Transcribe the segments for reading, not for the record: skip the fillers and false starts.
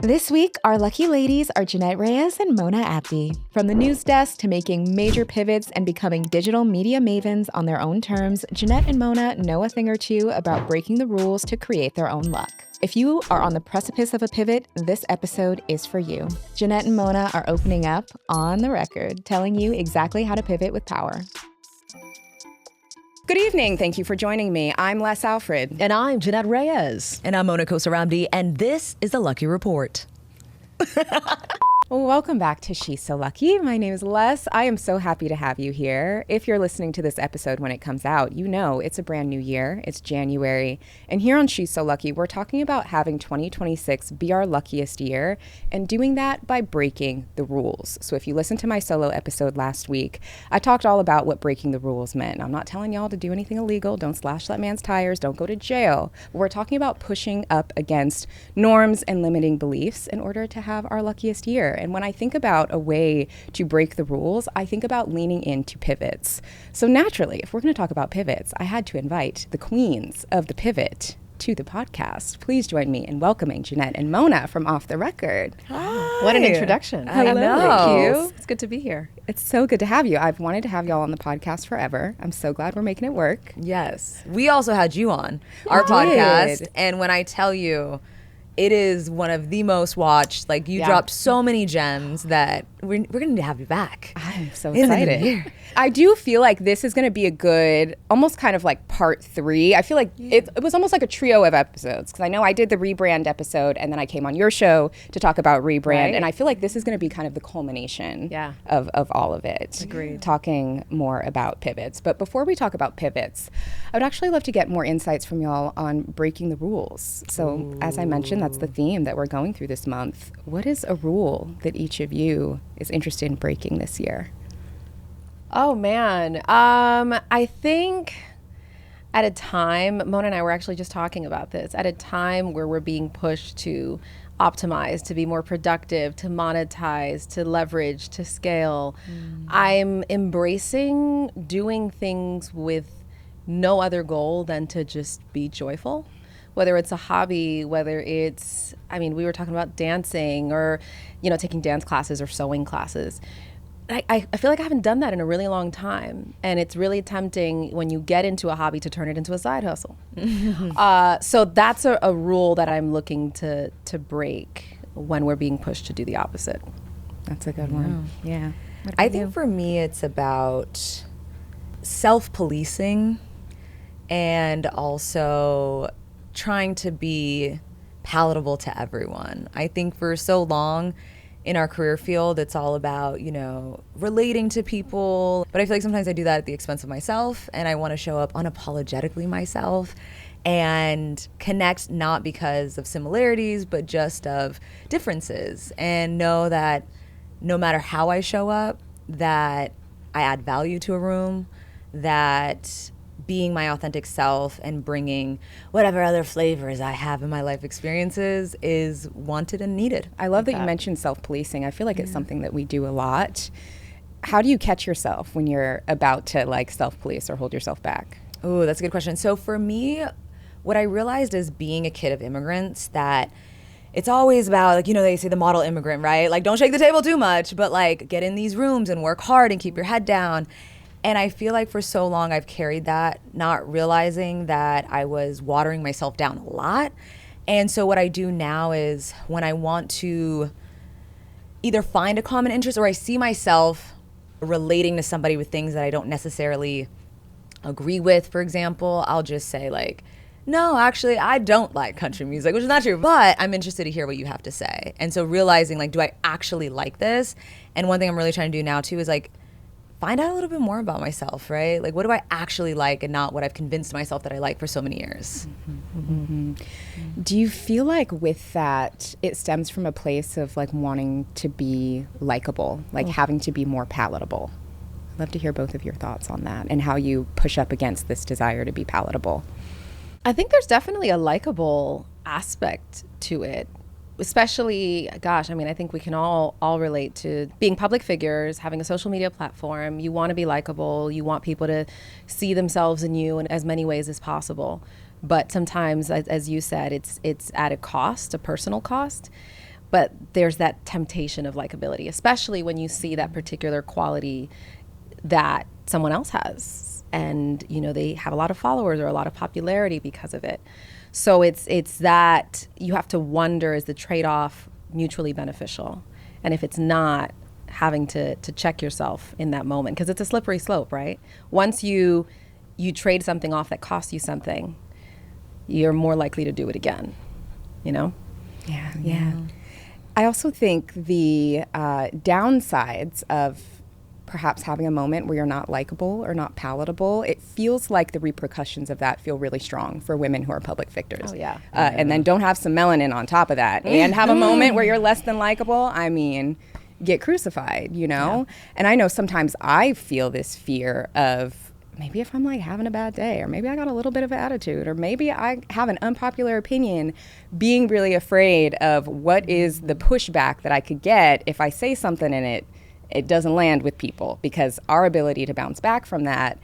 This week, our lucky ladies are Jeannette Reyes and Mona Abdi. From the news desk to making major pivots and becoming digital media mavens on their own terms, Jeannette and Mona know a thing or two about breaking the rules to create their own luck. If you are on the precipice of a pivot, this episode is for you. Jeannette and Mona are opening up on the record, telling you exactly how to pivot with power. Good evening. Thank you for joining me. I'm Les Alfred. And I'm Jeannette Reyes. And I'm Mona Abdi, and this is the Lucky Report. Well, welcome back to She's So Lucky. My name is Les. I am so happy to have you here. If you're listening to this episode when it comes out, you know it's a brand new year. It's January. And here on She's So Lucky, we're talking about having 2026 be our luckiest year and doing that by breaking the rules. So if you listened to my solo episode last week, I talked all about what breaking the rules meant. I'm not telling y'all to do anything illegal. Don't slash that man's tires. Don't go to jail. We're talking about pushing up against norms and limiting beliefs in order to have our luckiest year. And when I think about a way to break the rules, I think about leaning into pivots. So naturally, if we're going to talk about pivots, I had to invite the queens of the pivot to the podcast. Please join me in welcoming Jeannette and Mona from Awf the Record. Hi. What an introduction. Hello. Thank you. It's good to be here. It's so good to have you. I've wanted to have y'all on the podcast forever. I'm so glad we're making it work. Yes. We also had you on our podcast. And when I tell you, it is one of the most watched. Like, you dropped so many gems that we're going to need to have you back. I'm so excited. I do feel like this is going to be a good, almost kind of like part 3. I feel like it was almost like a trio of episodes, because I know I did the rebrand episode and then I came on your show to talk about rebrand. Right. And I feel like this is going to be kind of the culmination of all of it. Agreed. Talking more about pivots. But before we talk about pivots, I would actually love to get more insights from y'all on breaking the rules. So as I mentioned, that's the theme that we're going through this month. What is a rule that each of you is interested in breaking this year? Oh, man. I think at a time, Mona and I were actually just talking about this, at a time where we're being pushed to optimize, to be more productive, to monetize, to leverage, to scale, I'm embracing doing things with no other goal than to just be joyful. Whether it's a hobby, whether it's, we were talking about dancing or, taking dance classes or sewing classes. I feel like I haven't done that in a really long time. And it's really tempting when you get into a hobby to turn it into a side hustle. So that's a rule that I'm looking to break when we're being pushed to do the opposite. That's a good one. Yeah. I think for me, it's about self-policing and also trying to be palatable to everyone. I think for so long in our career field, it's all about, relating to people. But I feel like sometimes I do that at the expense of myself, and I want to show up unapologetically myself and connect not because of similarities, but just of differences, and know that no matter how I show up, that I add value to a room, that being my authentic self and bringing whatever other flavors I have in my life experiences is wanted and needed. I love that you mentioned self-policing. I feel like it's something that we do a lot. How do you catch yourself when you're about to self-police or hold yourself back? Oh, that's a good question. So for me, what I realized is being a kid of immigrants, that it's always about, they say the model immigrant, right? Don't shake the table too much, but get in these rooms and work hard and keep your head down. And I feel like for so long I've carried that, not realizing that I was watering myself down a lot. And so what I do now is when I want to either find a common interest or I see myself relating to somebody with things that I don't necessarily agree with, for example, I'll just say no, actually, I don't like country music, which is not true, but I'm interested to hear what you have to say. And so realizing do I actually like this? And one thing I'm really trying to do now too is find out a little bit more about myself, right? What do I actually like and not what I've convinced myself that I like for so many years. Do you feel like with that, it stems from a place of wanting to be likable, having to be more palatable? I'd love to hear both of your thoughts on that and how you push up against this desire to be palatable. I think there's definitely a likable aspect to it. Especially, I think we can all relate to being public figures, having a social media platform. You want to be likable. You want people to see themselves in you in as many ways as possible. But sometimes, as you said, it's at a cost, a personal cost. but there's that temptation of likability, especially when you see that particular quality that someone else has, and they have a lot of followers or a lot of popularity because of it. So it's that you have to wonder, is the trade-off mutually beneficial? And if it's not, having to check yourself in that moment, because it's a slippery slope, right? Once you trade something off that costs you something, you're more likely to do it again, Yeah. I also think the downsides of perhaps having a moment where you're not likable or not palatable, it feels like the repercussions of that feel really strong for women who are public victors. Oh, yeah. And then don't have some melanin on top of that and have a moment where you're less than likable. I mean, get crucified, Yeah. And I know sometimes I feel this fear of maybe if I'm like having a bad day, or maybe I got a little bit of attitude, or maybe I have an unpopular opinion, being really afraid of what is the pushback that I could get if I say something and it doesn't land with people, because our ability to bounce back from that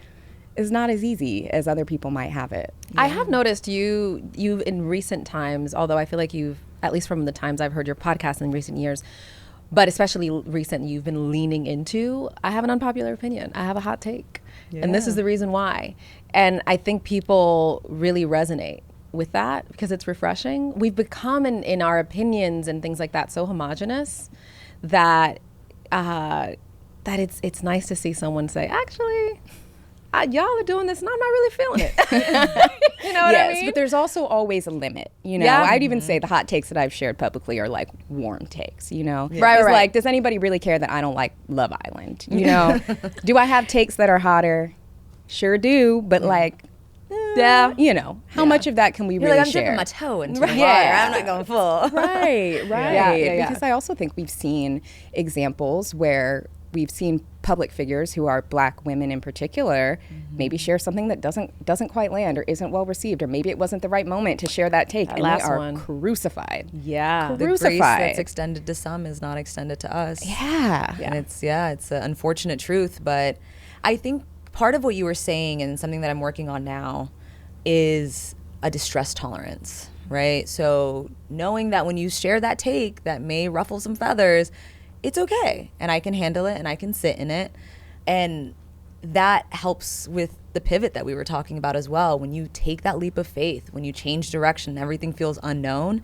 is not as easy as other people might have it. Yeah. I have noticed you in recent times, although I feel like you've, at least from the times I've heard your podcast in recent years, but especially recent, you've been leaning into, I have an unpopular opinion, I have a hot take, and this is the reason why. And I think people really resonate with that because it's refreshing. We've become in our opinions and things like that so homogenous that it's nice to see someone say, actually, y'all are doing this and I'm not really feeling it. You know what I mean? But there's also always a limit. Yeah. I'd even say the hot takes that I've shared publicly are like warm takes, Right. It's like, does anybody really care that I don't like Love Island? Do I have takes that are hotter? Sure do, but like, how much of that can we really I'm share? dipping my toe into Right. the water. I'm not going full. Right. Yeah. Because I also think we've seen examples where we've seen public figures who are Black women in particular maybe share something that doesn't quite land or isn't well received, or maybe it wasn't the right moment to share that take, and they are crucified. Yeah. The grace that's extended to some is not extended to us. Yeah. And it's an unfortunate truth, but I think part of what you were saying, and something that I'm working on now, is a distress tolerance, right? So knowing that when you share that take that may ruffle some feathers, it's okay, and I can handle it and I can sit in it. And that helps with the pivot that we were talking about as well. When you take that leap of faith, when you change direction, everything feels unknown,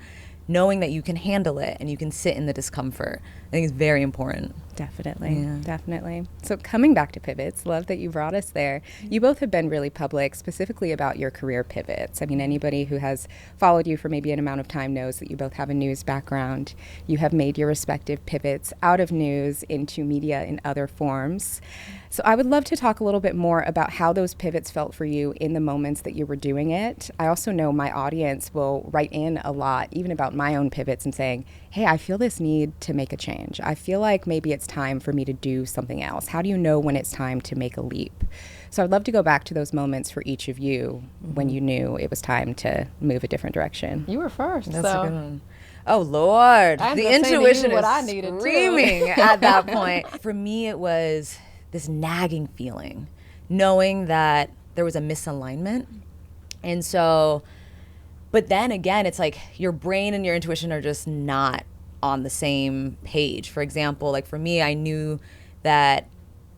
knowing that you can handle it and you can sit in the discomfort, I think is very important. Definitely. So coming back to pivots, love that you brought us there. You both have been really public, specifically about your career pivots. I mean, anybody who has followed you for maybe an amount of time knows that you both have a news background. You have made your respective pivots out of news into media in other forms. So I would love to talk a little bit more about how those pivots felt for you in the moments that you were doing it. I also know my audience will write in a lot, even about my own pivots, and saying, hey, I feel this need to make a change. I feel like maybe it's time for me to do something else. How do you know when it's time to make a leap? So I'd love to go back to those moments for each of you when you knew it was time to move a different direction. You were first. That's a good one. Oh, Lord. I'm The just saying to you intuition what is I needed, too. screaming at that point. For me, it was this nagging feeling, knowing that there was a misalignment. And so, but then again, it's like your brain and your intuition are just not on the same page. For example, like for me, I knew that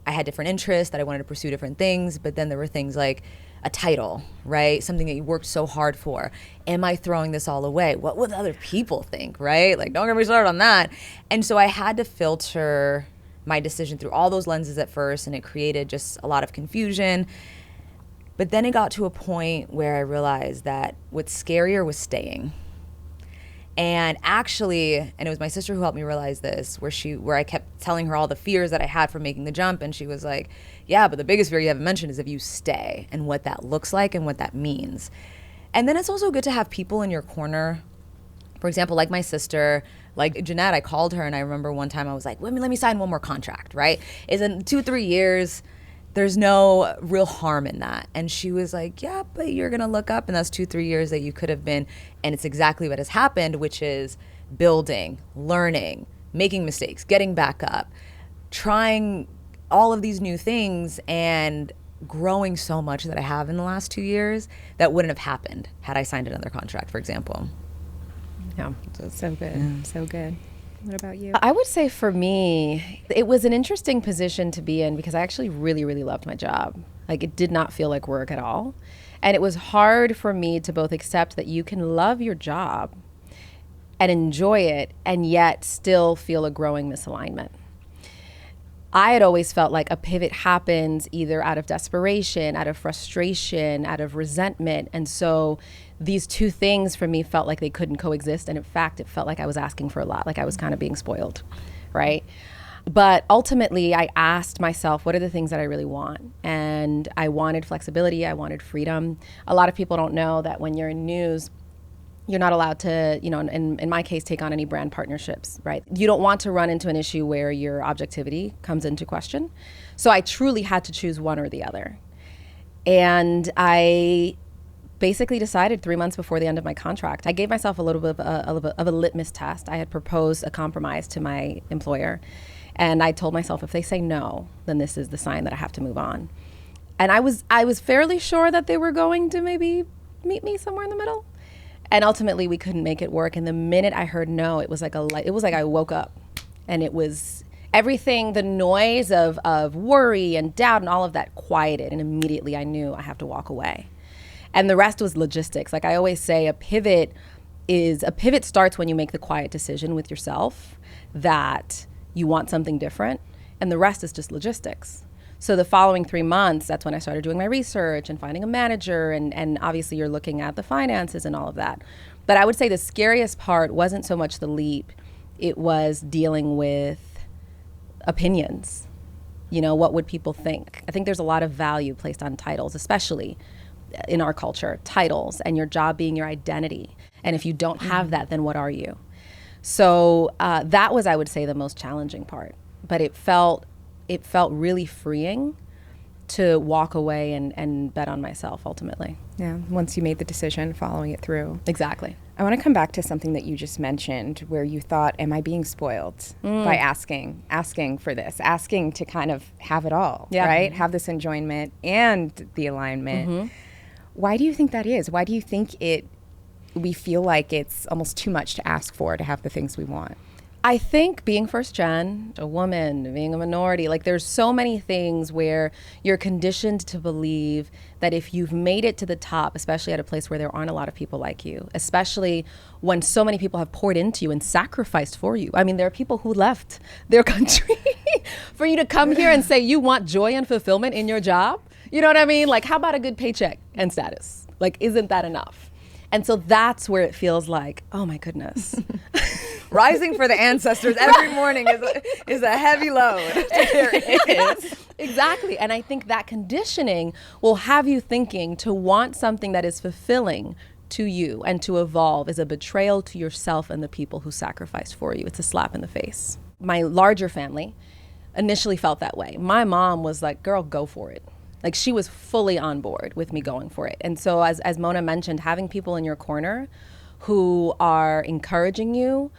I had different interests, that I wanted to pursue different things, but then there were things like a title, right? Something that you worked so hard for. Am I throwing this all away? What would other people think, right? Like, don't get me started on that. And so I had to filter my decision through all those lenses at first, and it created just a lot of confusion. But then it got to a point where I realized that what's scarier was staying. And actually, and it was my sister who helped me realize this, where I kept telling her all the fears that I had for making the jump, and she was like, yeah, but the biggest fear you haven't mentioned is if you stay, and what that looks like and what that means. And then it's also good to have people in your corner. For example, like my sister, like Jeannette, I called her, and I remember one time I was like, let me sign one more contract, right? Is in 2-3 years, there's no real harm in that. And she was like, yeah, but you're gonna look up, and that's 2-3 years that you could have been. And it's exactly what has happened, which is building, learning, making mistakes, getting back up, trying all of these new things, and growing so much that I have in the last 2 years that wouldn't have happened had I signed another contract, for example. Yeah. So good. So good. What about you? I would say for me, it was an interesting position to be in because I actually really, really loved my job. Like it did not feel like work at all. And it was hard for me to both accept that you can love your job and enjoy it and yet still feel a growing misalignment. I had always felt like a pivot happens either out of desperation, out of frustration, out of resentment. And so these two things for me felt like they couldn't coexist. And in fact, it felt like I was asking for a lot, like I was kind of being spoiled, right? But ultimately, I asked myself, what are the things that I really want? And I wanted flexibility. I wanted freedom. A lot of people don't know that when you're in news, you're not allowed to, in my case, take on any brand partnerships, right? You don't want to run into an issue where your objectivity comes into question. So I truly had to choose one or the other. And I basically decided 3 months before the end of my contract. I gave myself a little bit of a litmus test. I had proposed a compromise to my employer. And I told myself, if they say no, then this is the sign that I have to move on. And I was fairly sure that they were going to maybe meet me somewhere in the middle. And ultimately, we couldn't make it work. And the minute I heard no, it was like I woke up, and it was everything, the noise of worry and doubt and all of that quieted. And immediately, I knew I have to walk away. And the rest was logistics. Like I always say, a pivot starts when you make the quiet decision with yourself that you want something different, and the rest is just logistics. So the following 3 months, that's when I started doing my research and finding a manager, and obviously you're looking at the finances and all of that. But I would say the scariest part wasn't so much the leap, it was dealing with opinions. What would people think? I think there's a lot of value placed on titles, especially in our culture, titles and your job being your identity. And if you don't have that, then what are you? So that was, I would say, the most challenging part. But it felt really freeing to walk away and bet on myself ultimately. Yeah, once you made the decision, following it through. Exactly. I want to come back to something that you just mentioned where you thought, am I being spoiled by asking for this, asking to kind of have it all, right? Have this enjoyment and the alignment. Mm-hmm. Why do you think that is? Why do you think we feel like it's almost too much to ask for to have the things we want? I think being first gen, a woman, being a minority, like there's so many things where you're conditioned to believe that if you've made it to the top, especially at a place where there aren't a lot of people like you, especially when so many people have poured into you and sacrificed for you. I mean, there are people who left their country for you to come here and say you want joy and fulfillment in your job. You know what I mean? Like, how about a good paycheck and status? Like, isn't that enough? And so that's where it feels like, oh my goodness. Rising for the ancestors every morning is a heavy load. It is. Exactly. And I think that conditioning will have you thinking to want something that is fulfilling to you and to evolve is a betrayal to yourself and the people who sacrificed for you. It's a slap in the face. My larger family initially felt that way. My mom was like, girl, go for it. Like she was fully on board with me going for it. And so as Mona mentioned, having people in your corner who are encouraging you,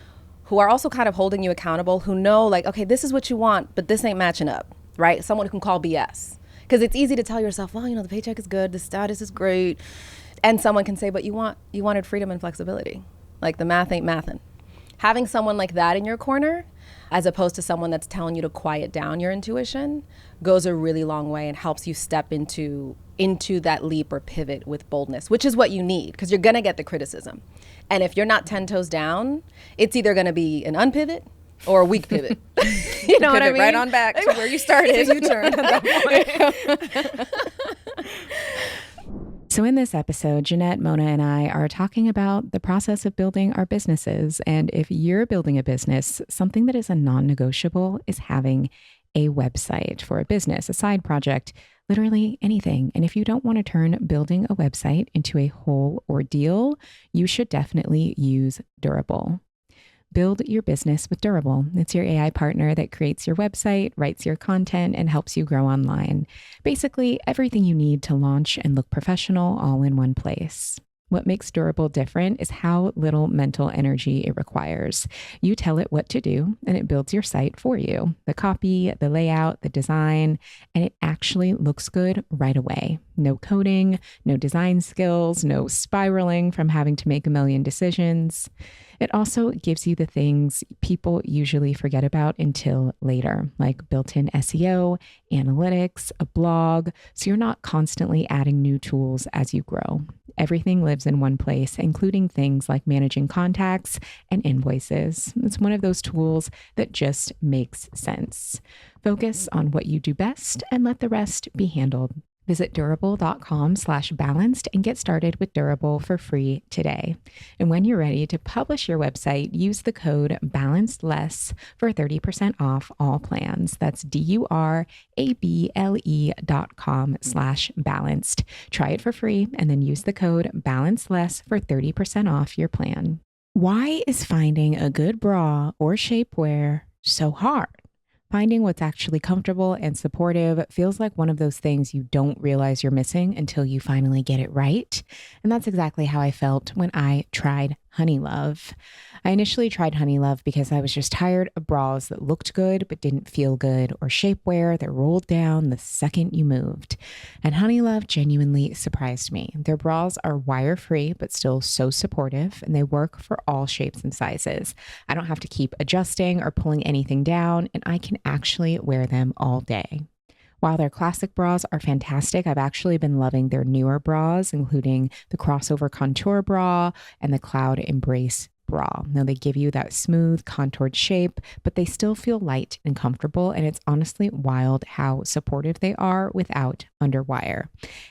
who are also kind of holding you accountable, who know like, okay, this is what you want, but this ain't matching up, right? Someone who can call BS. Because it's easy to tell yourself, well, the paycheck is good, the status is great. And someone can say, but you wanted freedom and flexibility. Like the math ain't mathin'. Having someone like that in your corner, as opposed to someone that's telling you to quiet down your intuition, goes a really long way and helps you step into that leap or pivot with boldness, which is what you need, because you're going to get the criticism. And if you're not 10 toes down, it's either going to be an unpivot or a weak pivot. You know what I mean? Right on back to where you started. You turn at that point. So in this episode, Jeannette, Mona, and I are talking about the process of building our businesses. And if you're building a business, something that is a non-negotiable is having a website for a business, a side project, literally anything. And if you don't want to turn building a website into a whole ordeal, you should definitely use Durable. Build your business with Durable. It's your AI partner that creates your website, writes your content, and helps you grow online. Basically, everything you need to launch and look professional all in one place. What makes Durable different is how little mental energy it requires. You tell it what to do, and it builds your site for you. The copy, the layout, the design, and it actually looks good right away. No coding, no design skills, no spiraling from having to make a million decisions. It also gives you the things people usually forget about until later, like built-in SEO, analytics, a blog, so you're not constantly adding new tools as you grow. Everything lives in one place, including things like managing contacts and invoices. It's one of those tools that just makes sense. Focus on what you do best and let the rest be handled. Visit durable.com/balanced and get started with Durable for free today. And when you're ready to publish your website, use the code BALANCEDLESS for 30% off all plans. That's durable.com/balanced. Try it for free and then use the code BALANCEDLESS for 30% off your plan. Why is finding a good bra or shapewear so hard? Finding what's actually comfortable and supportive feels like one of those things you don't realize you're missing until you finally get it right. And that's exactly how I felt when I tried Honeylove. I initially tried Honeylove because I was just tired of bras that looked good but didn't feel good, or shapewear that rolled down the second you moved. And Honeylove genuinely surprised me. Their bras are wire-free but still so supportive, and they work for all shapes and sizes. I don't have to keep adjusting or pulling anything down, and I can actually wear them all day. While their classic bras are fantastic, I've actually been loving their newer bras, including the Crossover Contour Bra and the Cloud Embrace Bra. Now, they give you that smooth, contoured shape, but they still feel light and comfortable, and it's honestly wild how supportive they are without underwire.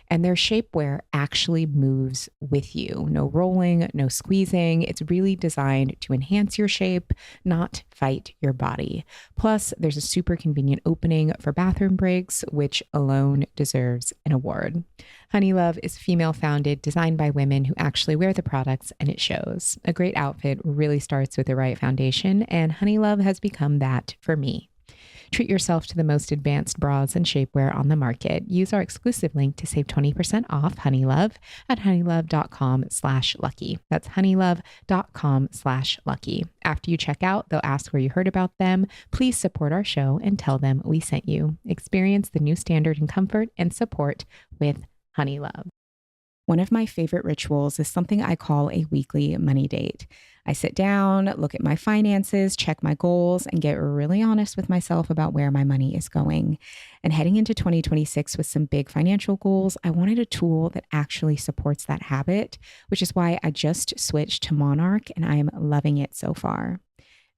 And their shapewear actually moves with you. No rolling, no squeezing. It's really designed to enhance your shape, not fight your body. Plus, there's a super convenient opening for bathroom breaks, which alone deserves an award. Honeylove is female founded, designed by women who actually wear the products, and it shows. A great outfit really starts with the right foundation, and Honeylove has become that for me. Treat yourself to the most advanced bras and shapewear on the market. Use our exclusive link to save 20% off Honeylove at honeylove.com/lucky. That's honeylove.com/lucky. After you check out, they'll ask where you heard about them. Please support our show and tell them we sent you. Experience the new standard in comfort and support with Honeylove. One of my favorite rituals is something I call a weekly money date. I sit down, look at my finances, check my goals, and get really honest with myself about where my money is going. And heading into 2026 with some big financial goals, I wanted a tool that actually supports that habit, which is why I just switched to Monarch, and I am loving it so far.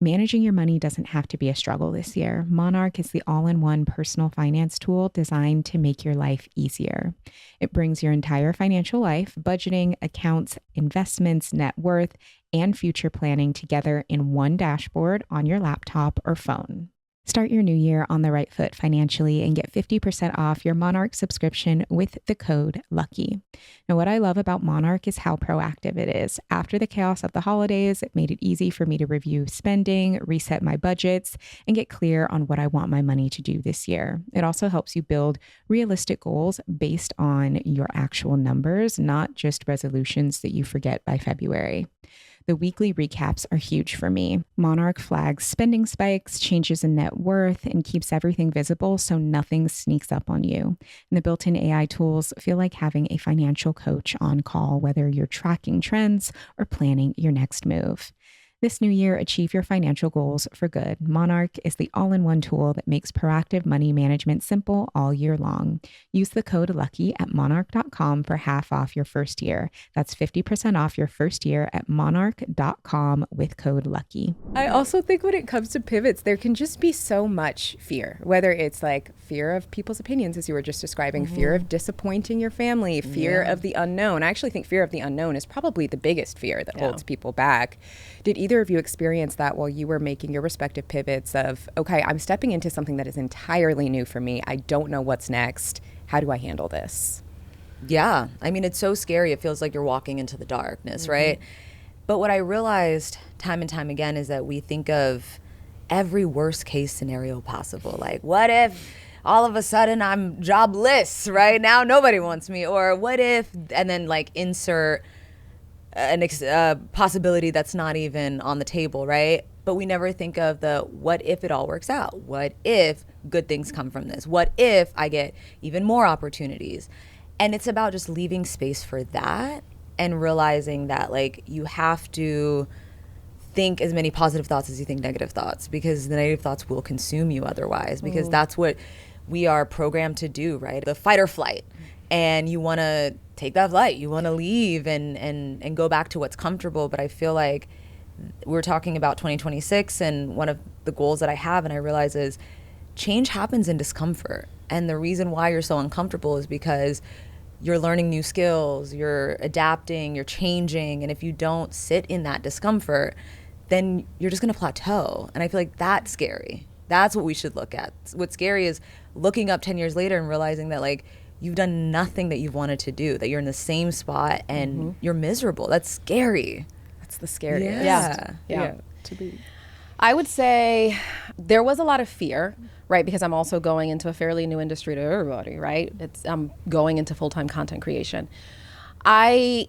Managing your money doesn't have to be a struggle this year. Monarch is the all-in-one personal finance tool designed to make your life easier. It brings your entire financial life, budgeting, accounts, investments, net worth, and future planning together in one dashboard on your laptop or phone. Start your new year on the right foot financially and get 50% off your Monarch subscription with the code LUCKY. Now, what I love about Monarch is how proactive it is. After the chaos of the holidays, it made it easy for me to review spending, reset my budgets, and get clear on what I want my money to do this year. It also helps you build realistic goals based on your actual numbers, not just resolutions that you forget by February. The weekly recaps are huge for me. Monarch flags spending spikes, changes in net worth, and keeps everything visible so nothing sneaks up on you. And the built-in AI tools feel like having a financial coach on call, whether you're tracking trends or planning your next move. This new year, achieve your financial goals for good. Monarch is the all-in-one tool that makes proactive money management simple all year long. Use the code LUCKY at monarch.com for half off your first year. That's 50% off your first year at monarch.com with code LUCKY. I also think when it comes to pivots, there can just be so much fear, whether it's like fear of people's opinions, as you were just describing, fear of disappointing your family, fear of the unknown. I actually think fear of the unknown is probably the biggest fear that holds people back. Did either of you experience that while you were making your respective pivots of, okay, I'm stepping into something that is entirely new for me. I don't know what's next. How do I handle this? Yeah. I mean, it's so scary. It feels like you're walking into the darkness, right? But what I realized time and time again is that we think of every worst case scenario possible. Like, what if all of a sudden I'm jobless, right? Now nobody wants me. Or what if, and then like insert a possibility that's not even on the table, right? But we never think of the what if it all works out? What if good things come from this? What if I get even more opportunities? And it's about just leaving space for that and realizing that like you have to think as many positive thoughts as you think negative thoughts, because the negative thoughts will consume you otherwise, because that's what we are programmed to do, right? The fight or flight. And you want to take that flight, you want to leave and go back to what's comfortable. But I feel like we're talking about 2026, and one of the goals that I have and I realize is change happens in discomfort. And the reason why you're so uncomfortable is because you're learning new skills, you're adapting, you're changing. And if you don't sit in that discomfort, then you're just going to plateau. And I feel like that's scary. That's what we should look at. What's scary is looking up 10 years later and realizing that like you've done nothing that you've wanted to do, that you're in the same spot and you're miserable. That's scary. That's the scariest. Yeah. To be. I would say there was a lot of fear, right? Because I'm also going into a fairly new industry to everybody, right? I'm going into full-time content creation. I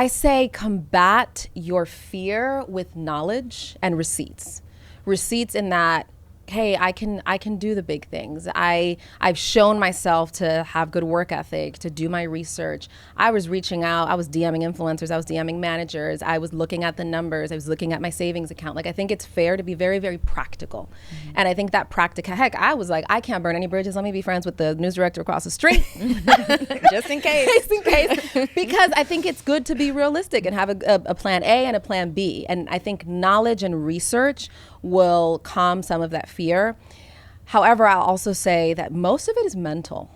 say combat your fear with knowledge and receipts. Receipts in that, hey, I can do the big things. I've shown myself to have good work ethic, to do my research. I was reaching out, I was DMing influencers, I was DMing managers, I was looking at the numbers, I was looking at my savings account. Like, I think it's fair to be very, very practical. And I think that heck, I was like, I can't burn any bridges. Let me be friends with the news director across the street. Just in case. Because I think it's good to be realistic and have a plan A and a plan B. And I think knowledge and research will calm some of that fear. However, I'll also say that most of it is mental.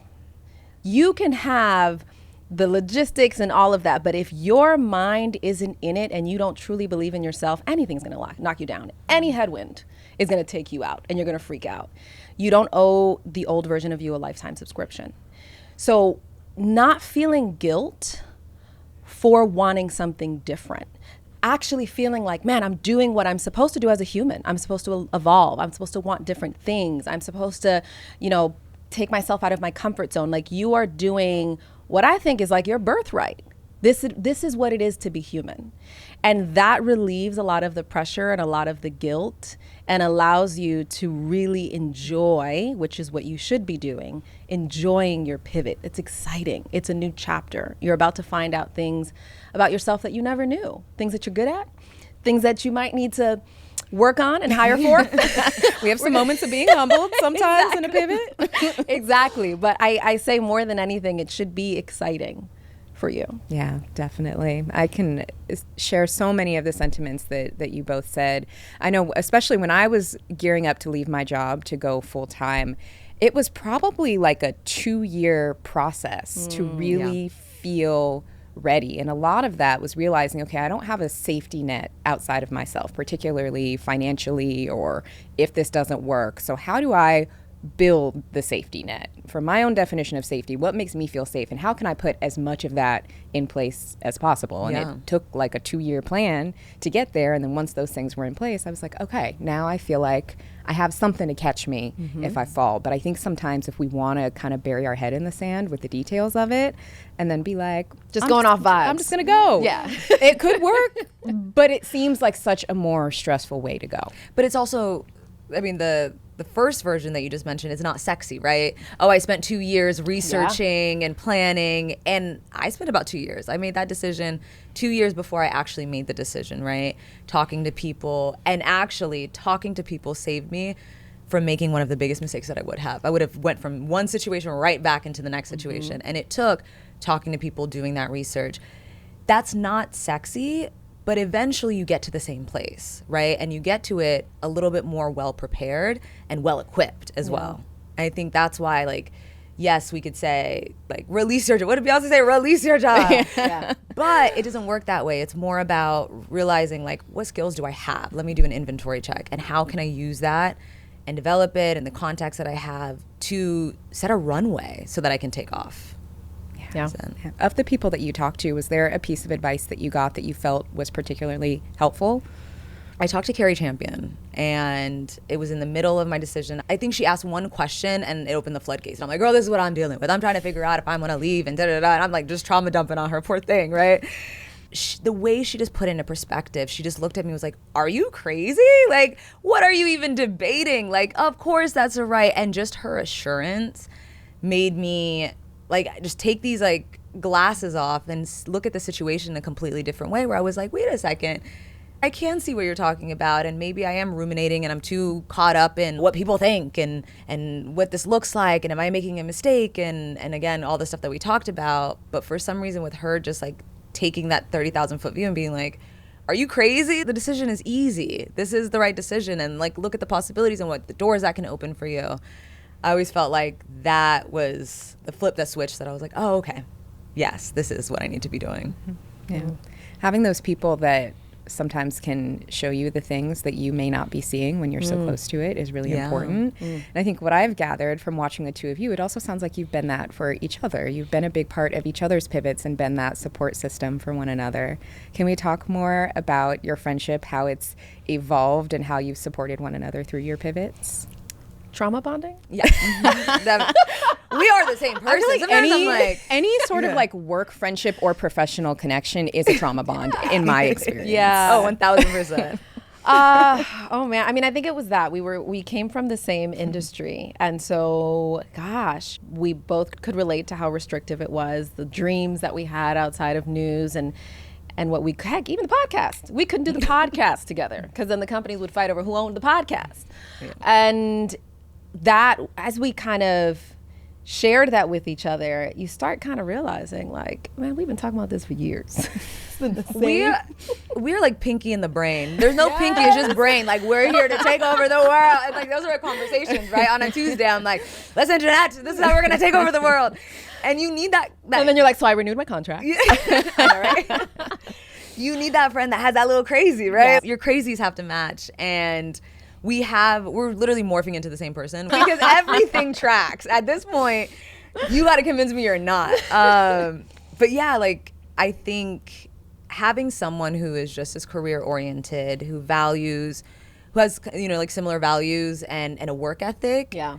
You can have the logistics and all of that, but if your mind isn't in it and you don't truly believe in yourself, anything's gonna knock you down. Any headwind is gonna take you out and you're gonna freak out. You don't owe the old version of you a lifetime subscription. So not feeling guilt for wanting something different. Actually feeling like, man, I'm doing what I'm supposed to do as a human. I'm supposed to evolve. I'm supposed to want different things. I'm supposed to, take myself out of my comfort zone. Like, you are doing what I think is like your birthright. This is what it is to be human. And that relieves a lot of the pressure and a lot of the guilt and allows you to really enjoy, which is what you should be doing, enjoying your pivot. It's exciting. It's a new chapter. You're about to find out things about yourself that you never knew, things that you're good at, things that you might need to work on and hire for. We have some moments of being humbled sometimes in a pivot. Exactly. But I say more than anything, it should be exciting for you. Yeah, definitely. I can share so many of the sentiments that you both said. I know, especially when I was gearing up to leave my job to go full time, it was probably like a 2-year process to really feel ready. And a lot of that was realizing, okay, I don't have a safety net outside of myself, particularly financially, or if this doesn't work. So how do I build the safety net? For my own definition of safety, what makes me feel safe, and how can I put as much of that in place as possible? And it took like a 2-year plan to get there. And then once those things were in place, I was like, okay, now I feel like I have something to catch me if I fall. But I think sometimes if we want to kind of bury our head in the sand with the details of it and then be like, just going off vibes. I'm just going to go. Yeah. It could work, but it seems like such a more stressful way to go. But it's also, I mean, the first version that you just mentioned is not sexy, right? Oh, I spent 2 years researching and planning, and I spent about 2 years. I made that decision 2 years before I actually made the decision, right? Talking to people, and actually talking to people saved me from making one of the biggest mistakes that I would have. I would have went from one situation right back into the next situation, and it took talking to people, doing that research. That's not sexy, but eventually you get to the same place, right? And you get to it a little bit more well prepared and well equipped as well. I think that's why, like, yes, we could say, like, release your job. What did Beyonce say? Release your job. But it doesn't work that way. It's more about realizing, like, what skills do I have? Let me do an inventory check. And how can I use that and develop it in the context that I have to set a runway so that I can take off? Yeah. Of the people that you talked to, was there a piece of advice that you got that you felt was particularly helpful? I talked to Carrie Champion, and it was in the middle of my decision. I think she asked one question, and it opened the floodgates. And I'm like, girl, this is what I'm dealing with. I'm trying to figure out if I'm going to leave, and da-da-da. And I'm like just trauma dumping on her, poor thing, right? the way she just put into perspective, she just looked at me and was like, are you crazy? Like, what are you even debating? Like, of course that's a right. And just her assurance made me like just take these like glasses off and look at the situation in a completely different way, where I was like, wait a second, I can see what you're talking about, and maybe I am ruminating and I'm too caught up in what people think and what this looks like, and am I making a mistake, and again, all the stuff that we talked about. But for some reason with her just like taking that 30,000 foot view and being like, are you crazy? The decision is easy. This is the right decision, and like look at the possibilities and what the doors that can open for you. I always felt like that was the flip that switched, that I was like, oh, okay, yes, this is what I need to be doing. Yeah. Having those people that sometimes can show you the things that you may not be seeing when you're so close to it is really important. And I think what I've gathered from watching the two of you, it also sounds like you've been that for each other. You've been a big part of each other's pivots and been that support system for one another. Can we talk more about your friendship, how it's evolved, and how you've supported one another through your pivots? Trauma bonding? Yeah. We are the same person. I feel like Sometimes any sort of like work friendship or professional connection is a trauma bond in my experience. Yeah. Oh, 1,000%. Oh man, I mean, I think it was that we came from the same industry, and so gosh, we both could relate to how restrictive it was, the dreams that we had outside of news, and what we, heck, even the podcast, we couldn't do the podcast together because then the companies would fight over who owned the podcast. And that, as we kind of shared that with each other, you start kind of realizing like, man, we've been talking about this for years. We're like Pinky in the brain. There's no Pinky, it's just brain. Like, we're here to take over the world. And like, those are our conversations, right? On a Tuesday, I'm like, listen, Jeannette, this is how we're gonna take over the world. And you need that. And then you're like, so I renewed my contract. Right? You need that friend that has that little crazy, right? Yeah. Your crazies have to match. And we're literally morphing into the same person because everything tracks. At this point, you got to convince me you're not. But yeah, like, I think having someone who is just as career oriented, who has, like similar values and a work ethic. Yeah.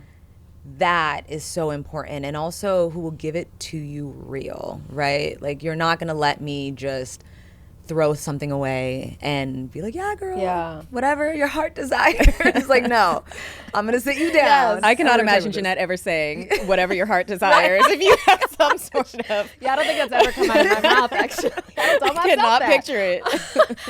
That is so important. And also who will give it to you real, right? Like, you're not going to let me just throw something away and be like, yeah, girl, whatever your heart desires. It's like, no, I'm going to sit you down. Yes. I cannot imagine Jeannette ever saying whatever your heart desires if you have some sort of. Yeah, I don't think that's ever come out of my mouth, actually. I cannot picture it.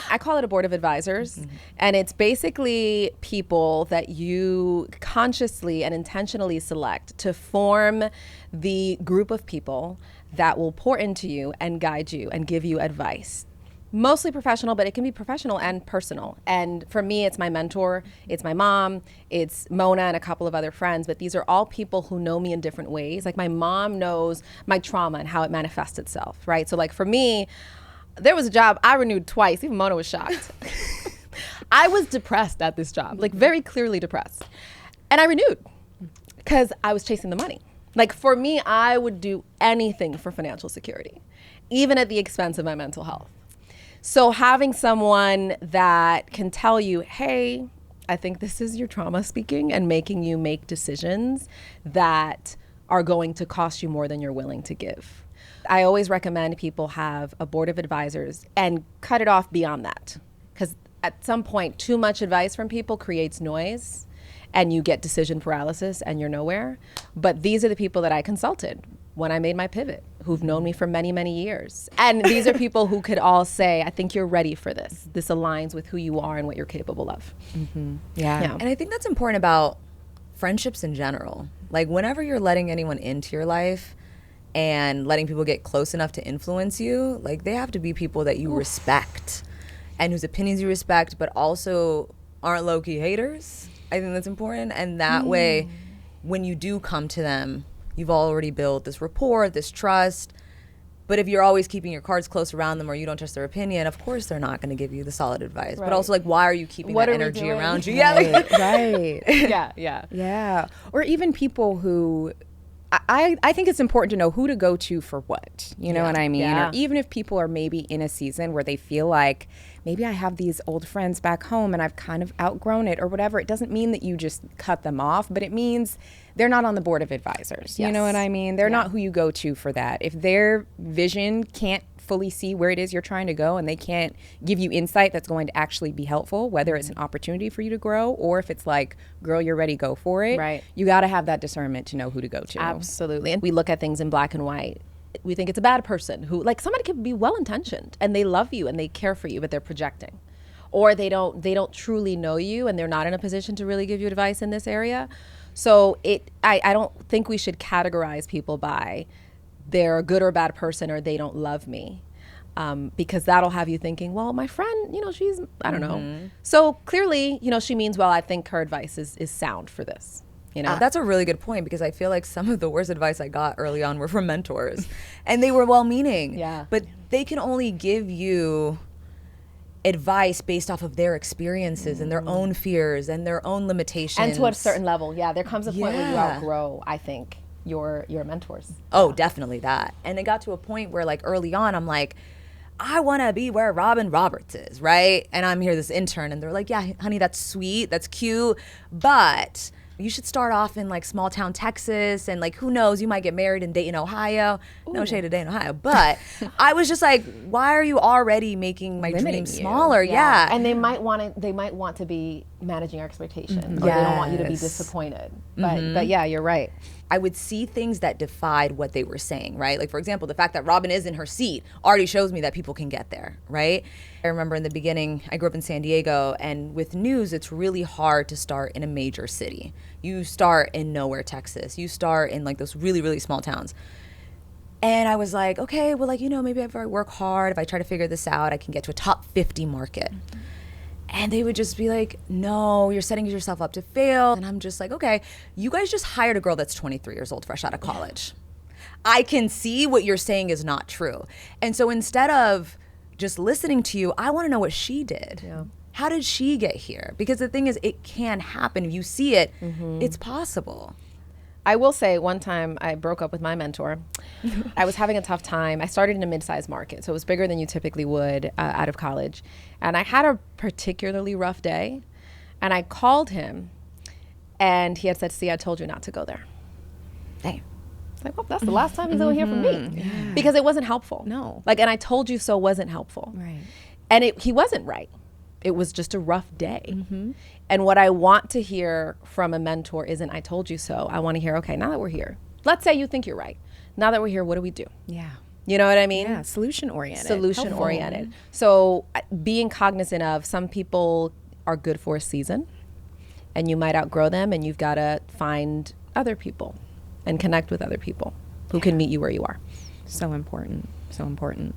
I call it a board of advisors. And it's basically people that you consciously and intentionally select to form the group of people that will pour into you and guide you and give you advice. Mostly professional, but it can be professional and personal. And for me, it's my mentor, it's my mom, it's Mona and a couple of other friends, but these are all people who know me in different ways. Like, my mom knows my trauma and how it manifests itself, right? So like, for me, there was a job I renewed twice. Even Mona was shocked. I was depressed at this job, like very clearly depressed. And I renewed because I was chasing the money. Like, for me, I would do anything for financial security, even at the expense of my mental health. So having someone that can tell you, hey, I think this is your trauma speaking, and making you make decisions that are going to cost you more than you're willing to give. I always recommend people have a board of advisors and cut it off beyond that. Because at some point, too much advice from people creates noise and you get decision paralysis and you're nowhere. But these are the people that I consulted when I made my pivot, who've known me for many, many years. And these are people who could all say, I think you're ready for this. This aligns with who you are and what you're capable of. Yeah. And I think that's important about friendships in general. Like, whenever you're letting anyone into your life and letting people get close enough to influence you, like, they have to be people that you respect and whose opinions you respect, but also aren't low-key haters. I think that's important. And that way, when you do come to them, you've already built this rapport, this trust. But if you're always keeping your cards close around them, or you don't trust their opinion, of course they're not going to give you the solid advice. Right. But also, like, why are you keeping that energy around you? Right. Right. Yeah. Or even people who, I think it's important to know who to go to for what. You know what I mean? Yeah. Or even if people are maybe in a season where they feel like maybe I have these old friends back home and I've kind of outgrown it or whatever. It doesn't mean that you just cut them off, but it means they're not on the board of advisors. You know what I mean? They're not who you go to for that. If their vision can't fully see where it is you're trying to go and they can't give you insight that's going to actually be helpful, whether it's an opportunity for you to grow or if it's like, girl, you're ready, go for it. Right. You got to have that discernment to know who to go to. Absolutely. And we look at things in black and white. We think it's a bad person who, like, somebody could be well-intentioned and they love you and they care for you, but they're projecting. Or they don't truly know you and they're not in a position to really give you advice in this area. So I don't think we should categorize people by they're a good or bad person or they don't love me. Because that'll have you thinking, well, my friend, she's, I don't know. So clearly, she means, well, I think her advice is sound for this. That's a really good point, because I feel like some of the worst advice I got early on were from mentors and they were well-meaning. Yeah. But they can only give you advice based off of their experiences and their own fears and their own limitations. And to a certain level, there comes a point where you outgrow, I think, your mentors. Oh, definitely that. And it got to a point where, like, early on, I'm like, I want to be where Robin Roberts is, right? And I'm here, this intern, and they're like, yeah, honey, that's sweet, that's cute, but you should start off in like small town Texas, and like, who knows, you might get married in Dayton, Ohio. Ooh. No shade to Dayton, Ohio, but I was just like, why are you already making my dreams smaller? Yeah. And they might want to be managing your expectations, or they don't want you to be disappointed. But yeah, you're right. I would see things that defied what they were saying, right? Like, for example, the fact that Robin is in her seat already shows me that people can get there, right? I remember in the beginning, I grew up in San Diego, and with news, it's really hard to start in a major city. You start in nowhere, Texas. You start in like those really, really small towns. And I was like, okay, well, like, maybe if I work hard, if I try to figure this out, I can get to a top 50 market. And they would just be like, no, you're setting yourself up to fail. And I'm just like, okay, you guys just hired a girl that's 23 years old, fresh out of college. I can see what you're saying is not true. And so instead of just listening to you, I want to know what she did. Yeah. How did she get here? Because the thing is, it can happen. If you see it, it's possible. I will say, one time I broke up with my mentor. I was having a tough time. I started in a mid-sized market, so it was bigger than you typically would out of college. And I had a particularly rough day. And I called him, and he had said, see, I told you not to go there. Hey. It's like, well, that's the last time he's going to hear from me. Yeah. Because it wasn't helpful. No. Like, and I told you so wasn't helpful. Right. And he wasn't right. It was just a rough day. And what I want to hear from a mentor isn't, I told you so. I want to hear, okay, now that we're here, let's say you think you're right. Now that we're here, what do we do? Yeah. You know what I mean? Yeah, solution-oriented. Solution-oriented. So being cognizant of, some people are good for a season and you might outgrow them, and you've got to find other people and connect with other people who can meet you where you are. So important. So important.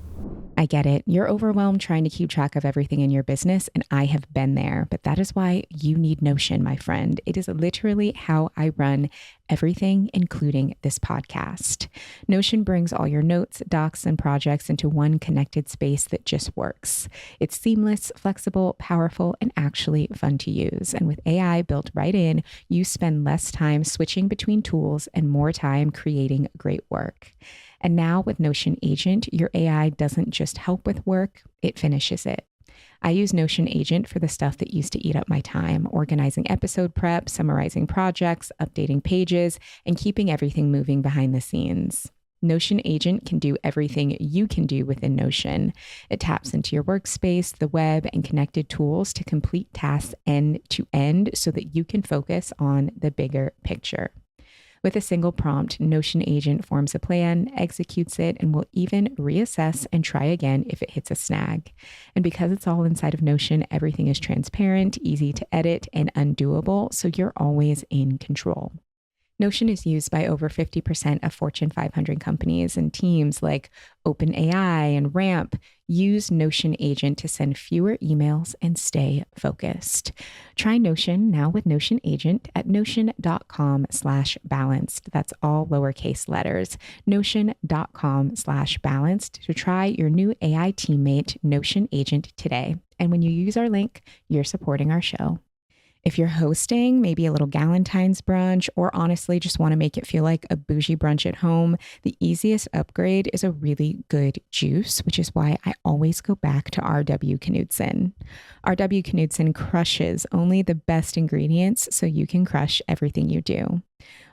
I get it. You're overwhelmed trying to keep track of everything in your business, and I have been there, but that is why you need Notion, my friend. It is literally how I run everything, including this podcast. Notion brings all your notes, docs, and projects into one connected space that just works. It's seamless, flexible, powerful, and actually fun to use. And with AI built right in, you spend less time switching between tools and more time creating great work. And now with Notion Agent, your AI doesn't just help with work, it finishes it. I use Notion Agent for the stuff that used to eat up my time, organizing episode prep, summarizing projects, updating pages, and keeping everything moving behind the scenes. Notion Agent can do everything you can do within Notion. It taps into your workspace, the web, and connected tools to complete tasks end to end so that you can focus on the bigger picture. With a single prompt, Notion Agent forms a plan, executes it, and will even reassess and try again if it hits a snag. And because it's all inside of Notion, everything is transparent, easy to edit, and undoable, so you're always in control. Notion is used by over 50% of Fortune 500 companies, and teams like OpenAI and Ramp use Notion Agent to send fewer emails and stay focused. Try Notion now with Notion Agent at notion.com/balanced. That's all lowercase letters. Notion.com/balanced to try your new AI teammate, Notion Agent, today. And when you use our link, you're supporting our show. If you're hosting, maybe a little Galentine's brunch, or honestly just want to make it feel like a bougie brunch at home, the easiest upgrade is a really good juice, which is why I always go back to R.W. Knudsen. R.W. Knudsen crushes only the best ingredients so you can crush everything you do.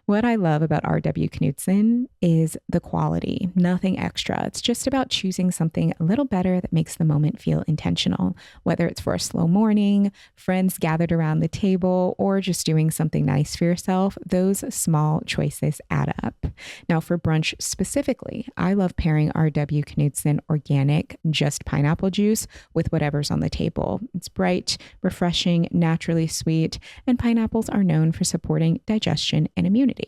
What I love about R.W. Knudsen is the quality, nothing extra. It's just about choosing something a little better that makes the moment feel intentional, whether it's for a slow morning, friends gathered around the table, or just doing something nice for yourself. Those small choices add up. Now for brunch specifically, I love pairing R.W. Knudsen organic, just pineapple juice with whatever's on the table. It's bright, refreshing, naturally sweet, and pineapples are known for supporting digestion and immunity.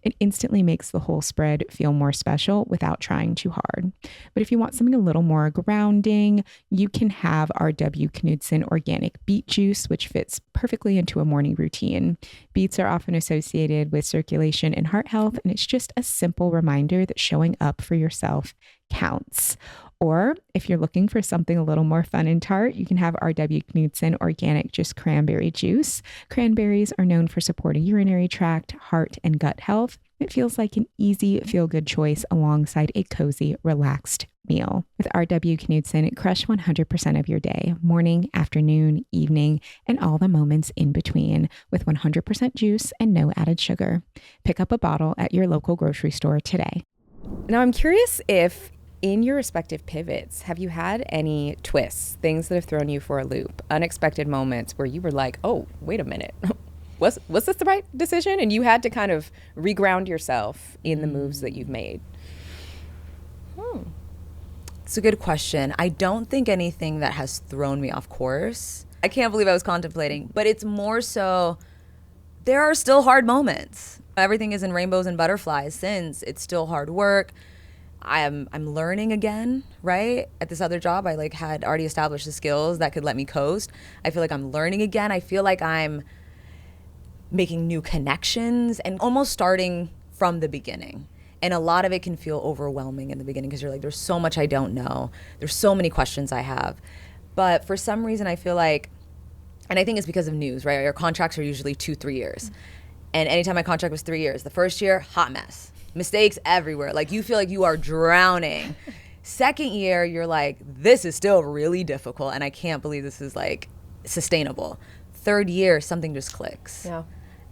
It instantly makes the whole spread feel more special without trying too hard. But if you want something a little more grounding, you can have R.W. Knudsen organic beet juice, which fits perfectly into a morning routine. Beets are often associated with circulation and heart health, and it's just a simple reminder that showing up for yourself counts. Or if you're looking for something a little more fun and tart, you can have R.W. Knudsen organic just cranberry juice. Cranberries are known for supporting urinary tract, heart, and gut health. It feels like an easy, feel-good choice alongside a cozy, relaxed meal. With R.W. Knudsen, crush 100% of your day, morning, afternoon, evening, and all the moments in between with 100% juice and no added sugar. Pick up a bottle at your local grocery store today. Now, I'm curious if in your respective pivots, have you had any twists, things that have thrown you for a loop, unexpected moments where you were like, oh, wait a minute, was this the right decision? And you had to kind of reground yourself in the moves that you've made. It's a good question. I don't think anything that has thrown me off course. I can't believe I was contemplating, but it's more so there are still hard moments. Everything isn't rainbows and butterflies since it's still hard work. I'm learning again, right? At this other job, I had already established the skills that could let me coast. I feel like I'm learning again. I feel like I'm making new connections and almost starting from the beginning. And a lot of it can feel overwhelming in the beginning because you're like, there's so much I don't know. There's so many questions I have. But for some reason, I feel like, and I think it's because of news, right? Our contracts are usually 2-3 years. And anytime my contract was 3 years, the first year, hot mess. Mistakes everywhere. You feel like you are drowning. Second year, you're like, this is still really difficult and I can't believe this is sustainable. Third year, something just clicks. Yeah.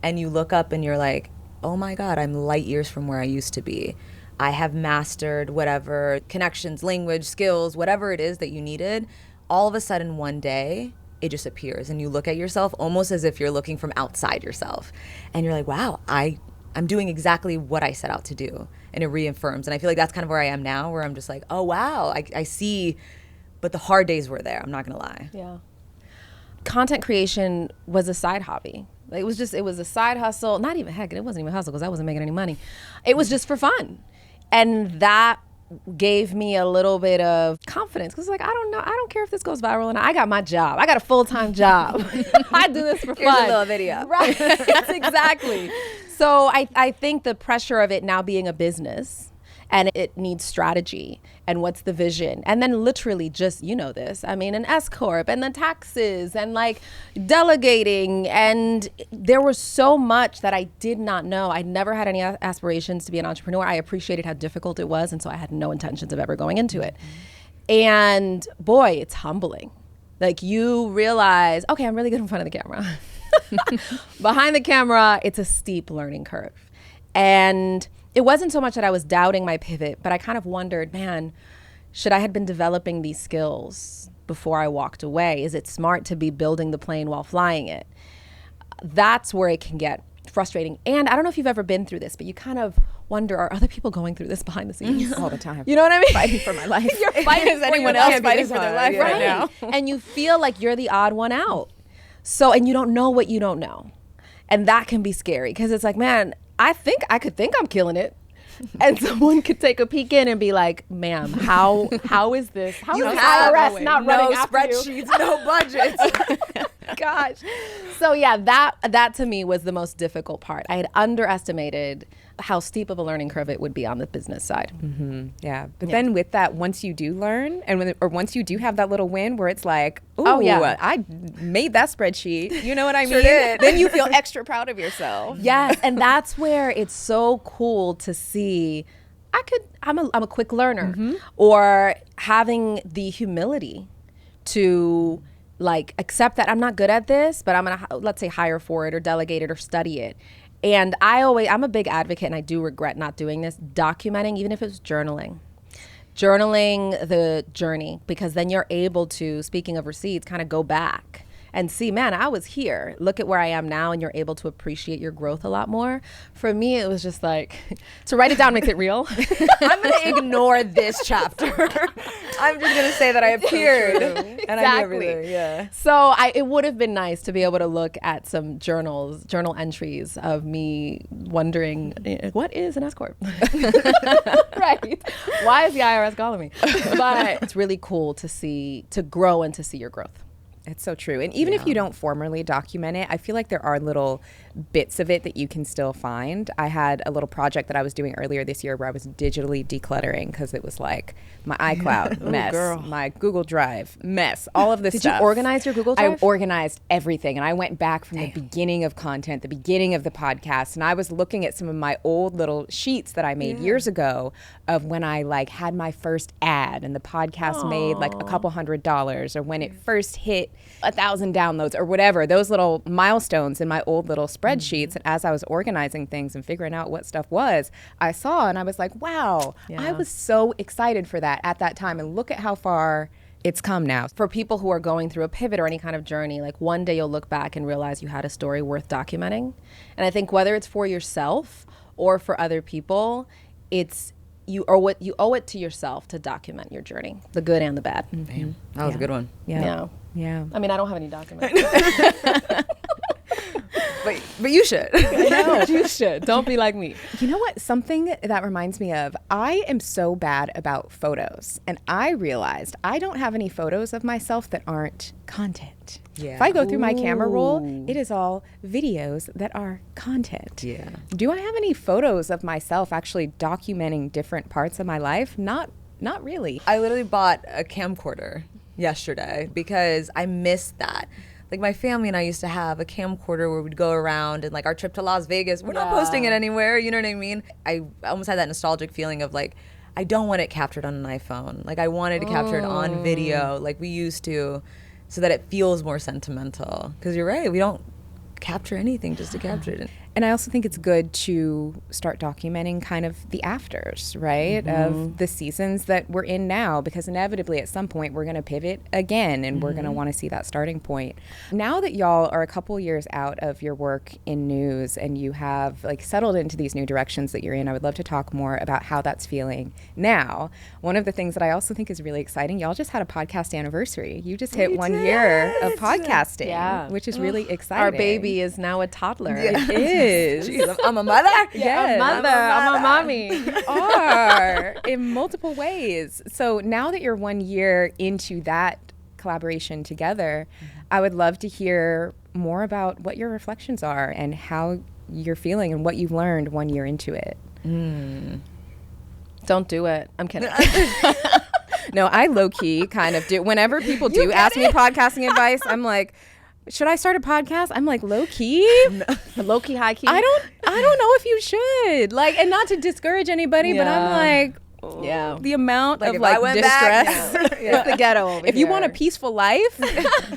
And you look up and you're like, oh my God, I'm light years from where I used to be. I have mastered whatever connections, language, skills, whatever it is that you needed. All of a sudden one day, it just appears and you look at yourself almost as if you're looking from outside yourself. And you're like, wow, I'm doing exactly what I set out to do. And it reaffirms. And I feel like that's kind of where I am now, where I'm just like, oh, wow, I see. But the hard days were there. I'm not going to lie. Yeah. Content creation was a side hobby. It was a side hustle. Not even, heck, it wasn't even a hustle because I wasn't making any money. It was just for fun. And that gave me a little bit of confidence because I don't know, I don't care if this goes viral, and I got my job. I got a full-time job. I do this for fun. Here's a little video. Right, exactly. So I think the pressure of it now being a business, and it needs strategy and what's the vision, and then literally just, you know this, I mean, an S corp and the taxes and delegating, and there was so much that I did not know. I never had any aspirations to be an entrepreneur. I appreciated how difficult it was, and so I had no intentions of ever going into it. And boy, it's humbling. You realize, okay, I'm really good in front of the camera. Behind the camera, it's a steep learning curve. And it wasn't so much that I was doubting my pivot, but I kind of wondered, man, should I have been developing these skills before I walked away? Is it smart to be building the plane while flying it? That's where it can get frustrating. And I don't know if you've ever been through this, but you kind of wonder, are other people going through this behind the scenes? All the time. You know what I mean? Fighting for my life. You're fighting Is anyone else fighting for their life right now? And you feel like you're the odd one out. So, and you don't know what you don't know. And that can be scary because it's like, man, I could think I'm killing it. And someone could take a peek in and be like, ma'am, how is this? How is IRS not running after spreadsheets, no budgets. Gosh. So yeah, that to me was the most difficult part. I had underestimated how steep of a learning curve it would be on the business side. Yeah. But then with that, once you do learn or once you do have that little win where it's like, ooh, Oh, yeah. I made that spreadsheet. You know what I Sure mean? did. Then you feel extra proud of yourself. Yes, and that's where it's so cool to see I'm a quick learner, or having the humility to like accept that I'm not good at this, but I'm gonna let's say hire for it or delegate it or study it. And I'm a big advocate, and I do regret not doing this, documenting, even if it's journaling the journey, because then you're able to, speaking of receipts, kind of go back and see, man, I was here. Look at where I am now, and you're able to appreciate your growth a lot more. For me, it was just like, to write it down makes it real. I'm going to ignore this chapter. I'm just going to say that I appeared. And I knew everything. Yeah. So it would have been nice to be able to look at some journal entries of me wondering, what is an S corp? Right? Why is the IRS calling me? But it's really cool to grow and to see your growth. It's so true. And even if you don't formally document it, I feel like there are little bits of it that you can still find. I had a little project that I was doing earlier this year where I was digitally decluttering because it was like my iCloud mess, my Google Drive mess, all of this stuff. Did you organize your Google Drive? I organized everything. And I went back from the beginning of content, the beginning of the podcast, and I was looking at some of my old little sheets that I made years ago of when I like had my first ad and the podcast made like a couple $100, or when it first hit 1,000 downloads or whatever, those little milestones in my old little spreadsheets. And as I was organizing things and figuring out what stuff was, I saw and I was like, wow, I was so excited for that at that time. And look at how far it's come now. For people who are going through a pivot or any kind of journey, like one day you'll look back and realize you had a story worth documenting. And I think whether it's for yourself or for other people, you owe it to yourself to document your journey, the good and the bad. Damn, that was a good one. Yeah. I mean, I don't have any documents. But you should. No, you should. Don't be like me. You know what? Something that reminds me of, I am so bad about photos. And I realized I don't have any photos of myself that aren't content. Yeah. If I go through my camera roll, it is all videos that are content. Yeah. Do I have any photos of myself actually documenting different parts of my life? Not really. I literally bought a camcorder yesterday because I missed that. Like my family and I used to have a camcorder where we'd go around, and like our trip to Las Vegas, we're not posting it anywhere, you know what I mean? I almost had that nostalgic feeling of like, I don't want it captured on an iPhone. Like I wanted to capture it on video like we used to, so that it feels more sentimental. Because you're right, we don't capture anything just to capture it. And I also think it's good to start documenting kind of the afters, right, of the seasons that we're in now, because inevitably at some point we're going to pivot again, and we're going to want to see that starting point. Now that y'all are a couple years out of your work in news and you have like settled into these new directions that you're in, I would love to talk more about how that's feeling now. One of the things that I also think is really exciting, y'all just had a podcast anniversary. You just hit 1 year of podcasting, which is really exciting. Our baby is now a toddler. It is. Jeez, I'm a mother? Yes. I'm a mommy. You are in multiple ways. So now that you're 1 year into that collaboration together, I would love to hear more about what your reflections are and how you're feeling and what you've learned 1 year into it. Don't do it. I'm kidding. No, I low-key kind of do. Whenever people do ask me podcasting advice, I'm like, should I start a podcast? I'm like, low-key? Low-key, high-key. I don't know if you should. Like, and not to discourage anybody, but I'm like, the amount of like distress. It's the ghetto over If you want a peaceful life,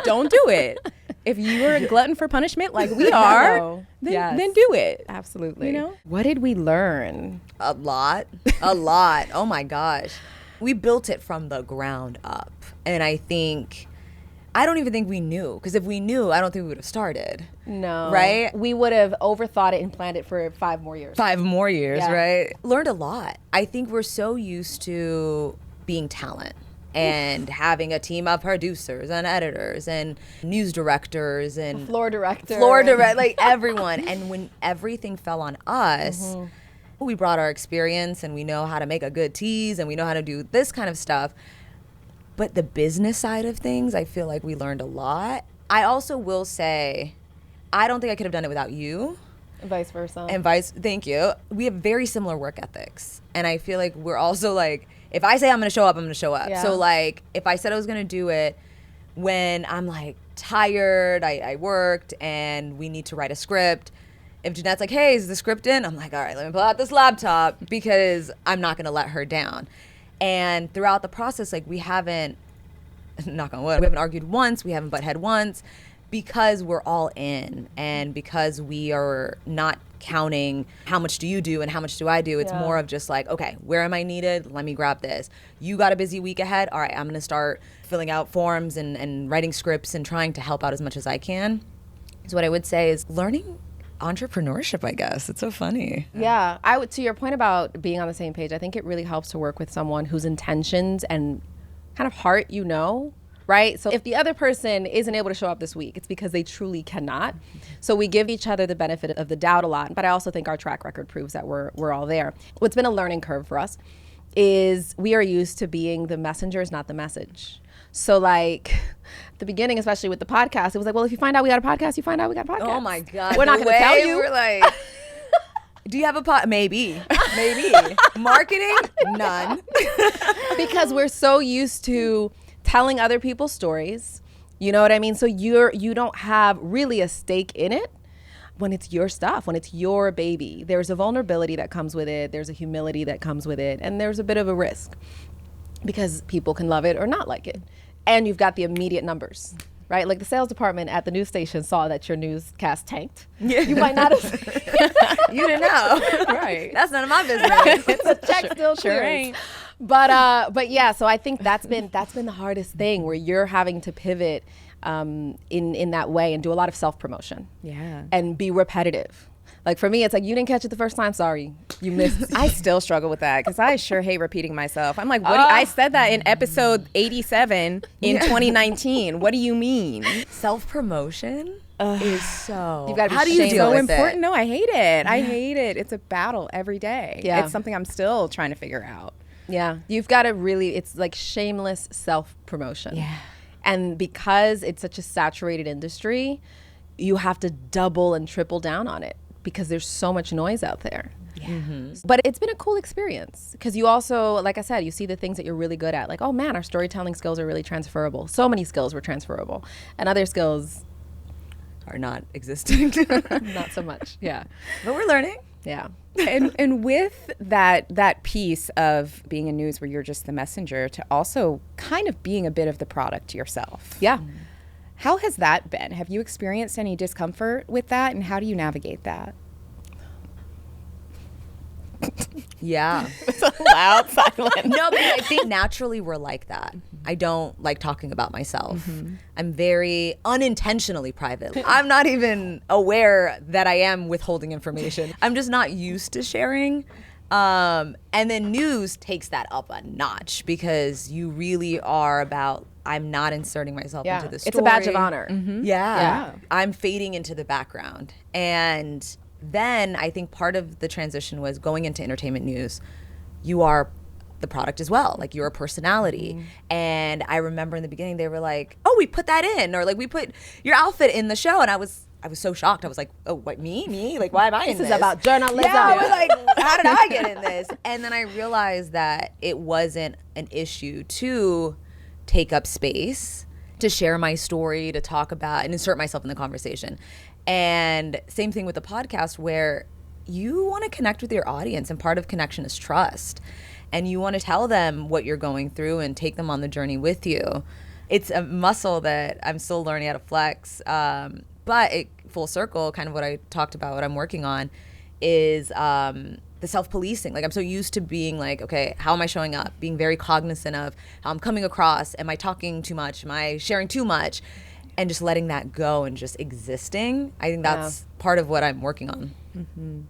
don't do it. If you are a glutton for punishment like we are, then do it. Absolutely. You know? What did we learn? A lot. Oh my gosh. We built it from the ground up. And I don't even think we knew. Because if we knew, I don't think we would have started. No. Right? We would have overthought it and planned it for 5 more years. 5 more years, Yeah. right? Learned a lot. I think we're so used to being talent and having a team of producers and editors and news directors and Floor director, like everyone. And when everything fell on us, we brought our experience and we know how to make a good tease and we know how to do this kind of stuff. But the business side of things, I feel like we learned a lot. I also will say, I don't think I could have done it without you. Vice versa. And thank you. We have very similar work ethics. And I feel like we're also like, if I say I'm going to show up, I'm going to show up. Yeah. So like, if I said I was going to do it when I'm like tired, I worked and we need to write a script. If Jeanette's like, hey, is the script in? I'm like, all right, let me pull out this laptop because I'm not going to let her down. And throughout the process, like we haven't, knock on wood, we haven't argued once, we haven't butt head once, because we're all in and because we are not counting how much do you do and how much do I do. It's more of just like, okay, where am I needed? Let me grab this. You got a busy week ahead? All right, I'm going to start filling out forms and writing scripts and trying to help out as much as I can. So what I would say is learning entrepreneurship, I guess. It's so funny. Yeah, I would, to your point about being on the same page, I think it really helps to work with someone whose intentions and kind of heart you know, right? So if the other person isn't able to show up this week, it's because they truly cannot. So we give each other the benefit of the doubt a lot, but I also think our track record proves that we're all there. What's been a learning curve for us is we are used to being the messengers, not the message. So like at the beginning, especially with the podcast, it was like, well, if you find out we got a podcast, you find out we got a podcast. Oh my God. We're not going to tell you. We're like, do you have a Maybe. Marketing? None. Because we're so used to telling other people's stories. You know what I mean? So you don't have really a stake in it when it's your stuff, when it's your baby. There's a vulnerability that comes with it. There's a humility that comes with it. And there's a bit of a risk because people can love it or not like it. And you've got the immediate numbers, right? Like the sales department at the news station saw that your newscast tanked. Yeah. You might not have. You didn't know. Right. That's none of my business. It's a check still clears. But yeah, so I think that's been the hardest thing where you're having to pivot in that way and do a lot of self-promotion. Yeah. And be repetitive. Like for me, it's like, you didn't catch it the first time, sorry, you missed. I still struggle with that because I sure hate repeating myself. I'm like, I said that in episode 87 in 2019. What do you mean? Self-promotion is so. You've got to be How do you deal So with important. it? No, I hate it. I hate it. It's a battle every day. Yeah. It's something I'm still trying to figure out. Yeah, you've got to really, it's like shameless self-promotion. Yeah. And because it's such a saturated industry, you have to double and triple down on it because there's so much noise out there. Yeah. Mm-hmm. But it's been a cool experience because you also, like I said, you see the things that you're really good at. Like, oh man, our storytelling skills are really transferable. So many skills were transferable. And other skills are not existing. not so much. Yeah. But we're learning. Yeah. and with that piece of being in news where you're just the messenger to also kind of being a bit of the product yourself. Yeah. How has that been? Have you experienced any discomfort with that, and how do you navigate that? Yeah. It's a loud silence. No, but I think naturally we're like that. I don't like talking about myself. I'm very unintentionally private. I'm not even aware that I am withholding information. I'm just not used to sharing. And then news takes that up a notch because you really are about, I'm not inserting myself into the story. It's a badge of honor. Yeah. I'm fading into the background. And then I think part of the transition was going into entertainment news. You are the product as well. Like, you're a personality. And I remember in the beginning they were like, oh, we put that in, or like, we put your outfit in the show. And I was so shocked. I was like, oh, what, me? Like, why am I in this? This is about journalism. Yeah, I was like, how did I get in this? And then I realized that it wasn't an issue to take up space, to share my story, to talk about and insert myself in the conversation. And same thing with the podcast, where you want to connect with your audience, and part of connection is trust. And you want to tell them what you're going through and take them on the journey with you. It's a muscle that I'm still learning how to flex. But full circle, kind of what I talked about, what I'm working on is the self-policing. Like, I'm so used to being like, okay, how am I showing up? Being very cognizant of how I'm coming across. Am I talking too much? Am I sharing too much? And just letting that go and just existing. I think that's part of what I'm working on. Mm-hmm.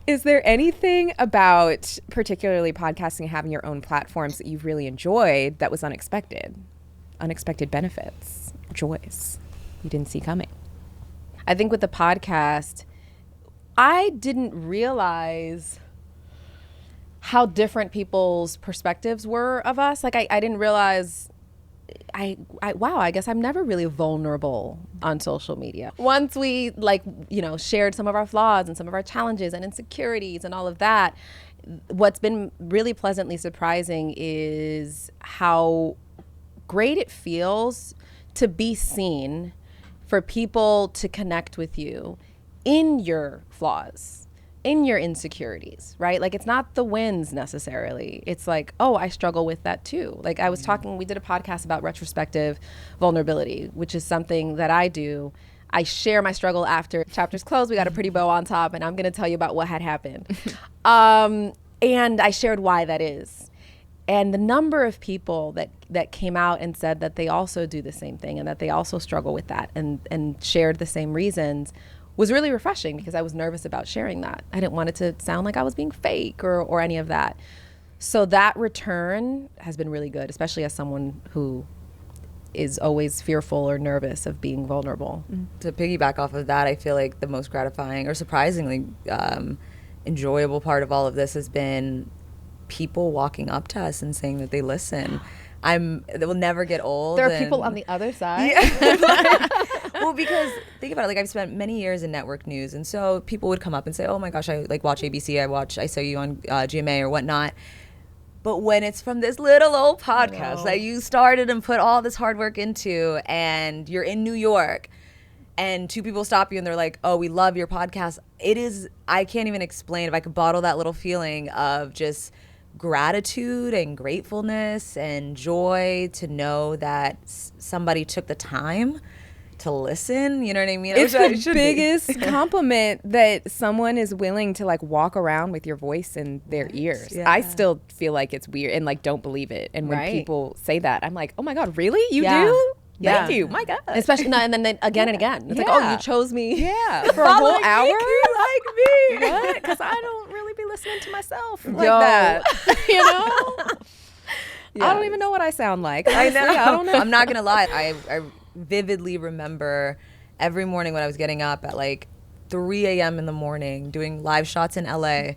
Is there anything about particularly podcasting and having your own platforms that you've really enjoyed that was unexpected? Unexpected benefits, joys you didn't see coming? I think with the podcast, I didn't realize how different people's perspectives were of us. Like, I didn't realize wow, I guess I'm never really vulnerable on social media. Once we shared some of our flaws and some of our challenges and insecurities and all of that, what's been really pleasantly surprising is how great it feels to be seen, for people to connect with you in your flaws, in your insecurities, right? Like, it's not the wins necessarily. It's like, oh, I struggle with that too. Like, I was talking, we did a podcast about retrospective vulnerability, which is something that I do. I share my struggle after chapters close. We got a pretty bow on top, and I'm going to tell you about what had happened. And I shared why that is. And the number of people that came out and said that they also do the same thing and that they also struggle with that and shared the same reasons was really refreshing, because I was nervous about sharing that. I didn't want it to sound like I was being fake or any of that. So that return has been really good, especially as someone who is always fearful or nervous of being vulnerable. To piggyback off of that, I feel like the most gratifying or surprisingly enjoyable part of all of this has been people walking up to us and saying that they listen. It will never get old. There are people on the other side. Yeah. Well, because think about it, like, I've spent many years in network news, and so people would come up and say, "Oh my gosh, I watch ABC, I saw you on GMA or whatnot." But when it's from this little old podcast that you started and put all this hard work into, and you're in New York, and two people stop you and they're like, "Oh, we love your podcast," I can't even explain. If I could bottle that little feeling of just gratitude and gratefulness and joy to know that somebody took the time to listen, you know what I mean? It's the biggest compliment that someone is willing to walk around with your voice in their ears. Yeah. I still feel like it's weird and don't believe it. And when Right. people say that, I'm like, oh my God, really? You Yeah. do? Yeah. Thank you. My God. Especially, and then again and again. It's like, oh, Yeah. you chose me. Yeah. For a whole like, hour? you like me. What? Because I don't really be listening to myself like Yo. that. You know? I don't Yes. even know what I sound like. I Honestly, know. I don't know. I'm not gonna lie. I vividly remember every morning when I was getting up at 3 a.m. in the morning, doing live shots in LA,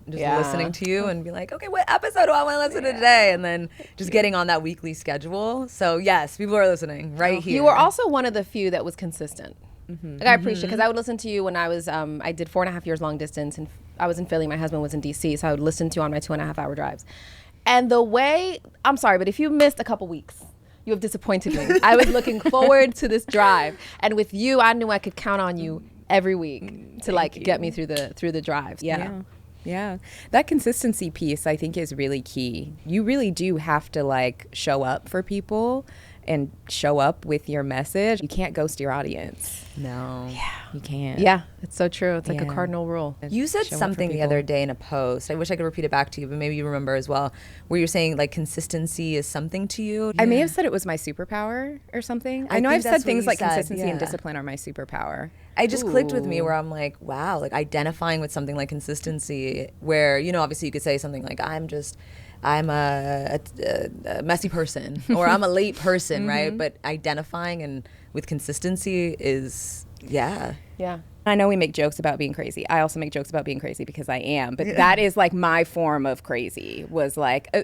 just Yeah. listening to you and be like, okay, what episode do I want to listen to today? And then just getting on that weekly schedule. So yes, people are listening right here. You were also one of the few that was consistent. Like, I appreciate it, because I would listen to you when I was, I did 4.5 years long distance, and I was in Philly. My husband was in DC, so I would listen to you on my 2.5 hour drives. And the way, I'm sorry, but if you missed a couple weeks, you have disappointed me. I was looking forward to this drive, and with you, I knew I could count on you every week to get me through the drives. Yeah. That consistency piece, I think, is really key. You really do have to show up for people and show up with your message. You can't ghost your audience. No. Yeah, you can't. Yeah, it's so true. It's like a Yeah. cardinal rule. You said Show up for something the people. other day in a post. I wish I could repeat it back to you, but maybe you remember as well, where you're saying consistency is something to you. I may have said it was my superpower or something. I know think I've said that's what things you like said, consistency and yeah. discipline are my superpower. I just clicked with me where I'm like, wow, identifying with something like consistency, where, obviously you could say something like, I'm a messy person or I'm a late person, right? But identifying and with consistency is, yeah. Yeah. I know we make jokes about being crazy. I also make jokes about being crazy because I am. But that is my form of crazy was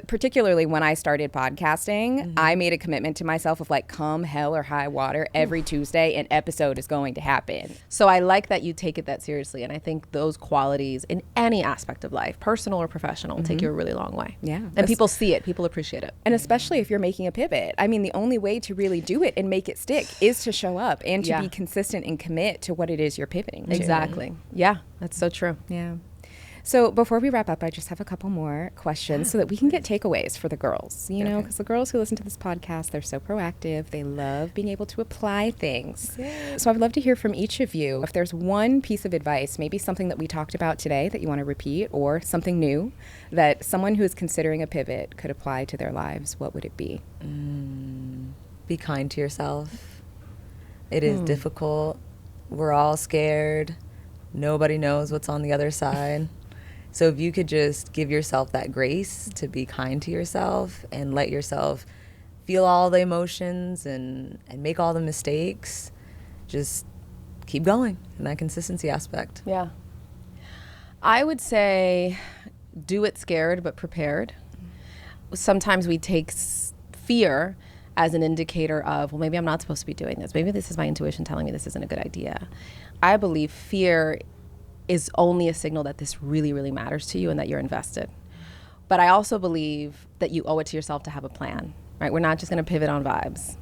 particularly when I started podcasting, I made a commitment to myself of come hell or high water every Tuesday, an episode is going to happen. So I like that you take it that seriously. And I think those qualities in any aspect of life, personal or professional, take you a really long way. Yeah. And people see it. People appreciate it. And especially if you're making a pivot. I mean, the only way to really do it and make it stick is to show up and to Yeah. be consistent and commit to what it is you're pivoting to. Exactly. Yeah, that's so true. Yeah. So before we wrap up, I just have a couple more questions so that we can get takeaways for the girls, know, because the girls who listen to this podcast, they're so proactive. They love being able to apply things. Yeah. So I would love to hear from each of you. If there's one piece of advice, maybe something that we talked about today that you want to repeat or something new that someone who is considering a pivot could apply to their lives, what would it be? Be kind to yourself. It is difficult. We're all scared. Nobody knows what's on the other side. So if you could just give yourself that grace to be kind to yourself and let yourself feel all the emotions and make all the mistakes, just keep going in that consistency aspect. Yeah. I would say do it scared but prepared. Sometimes we take fear as an indicator of, well, maybe I'm not supposed to be doing this. Maybe this is my intuition telling me this isn't a good idea. I believe fear is only a signal that this really, really matters to you and that you're invested. But I also believe that you owe it to yourself to have a plan, right? We're not just going to pivot on vibes.